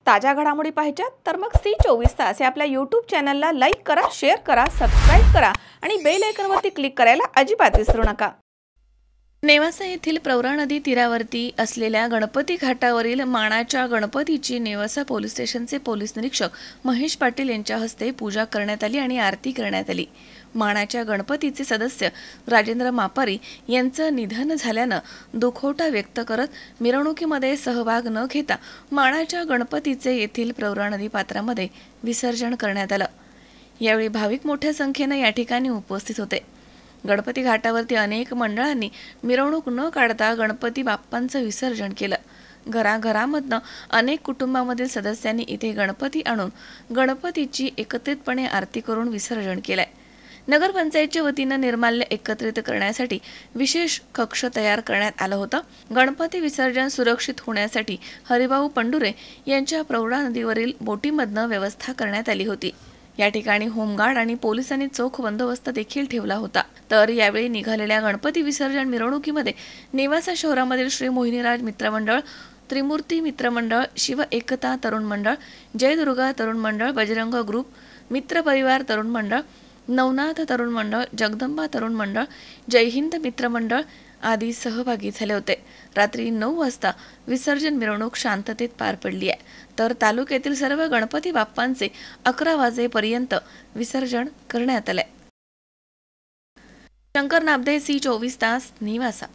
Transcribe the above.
ताज्या घडामोडी पाहिजेत तर मग C24 या आपल्या YouTube चॅनलला लाईक करा, शेअर करा, सबस्क्राइब करा आणि बेल आयकॉनवरती क्लिक करायला अजिबात विसरू नका। नेवासा येथील प्रवरा नदी तीरावरती असलेल्या गणपती घाटावरील मानाच्या गणपतीची नेवासा पोलीस स्टेशनचे पोलीस निरीक्षक महेश पाटील यांच्या हस्ते पूजा करण्यात आली आणि आरती करण्यात आली। मानाच्या गणपतीचे सदस्य राजेंद्र मापारी यांचं निधन झाल्यानं दुखोटा व्यक्त करत मिरवणुकीमध्ये सहभाग न घेता मानाच्या गणपतीचे येथील प्रवरा नदी पात्रामध्ये विसर्जन करण्यात आलं। यावेळी भाविक मोठ्या संख्येने या ठिकाणी उपस्थित होते। गणपती घाटावरती अनेक मंडळांनी मिरवणूक न काढता गणपती बाप्पांचं विसर्जन केलं। घराघरामधनं अनेक कुटुंबामधील सदस्यांनी इथे गणपती आणून गणपतीची एकत्रितपणे आरती करून विसर्जन केलंय। नगरपंचायतच्या वतीनं निर्माल्य एकत्रित करण्यासाठी विशेष कक्ष तयार करण्यात आलं होतं। गणपती विसर्जन सुरक्षित होण्यासाठी हरिभाऊ पंडुरे यांच्या प्रवरा नदीवरील बोटीमधनं व्यवस्था करण्यात आली होती। या ठिकाणी होमगार्ड आणि पोलिसांनी चोख बंदोबस्त देखील ठेवला होता। तर यावेळी निघालेल्या गणपती विसर्जन मिरवणुकीमध्ये नेवासा शहरामधील श्री मोहिनीराज मित्र मंडळ, त्रिमूर्ती मित्र मंडळ, शिव एकता तरुण मंडळ, जय दुर्गा तरुण मंडळ, बजरंग ग्रुप, मित्र परिवार तरुण मंडळ, नवनाथ तरुण मंडळ, जगदंबा तरुण मंडळ, जय हिंद मित्र मंडळ आदी सहभागी झाले होते। रात्री 9 वाजता विसर्जन मिरवणूक शांततेत पार पडली आहे। तर तालुक्यातील सर्व गणपती बाप्पांचे 11 वाजेपर्यंत विसर्जन करण्यात आले। शंकर नाबदे, C24 नेवासा।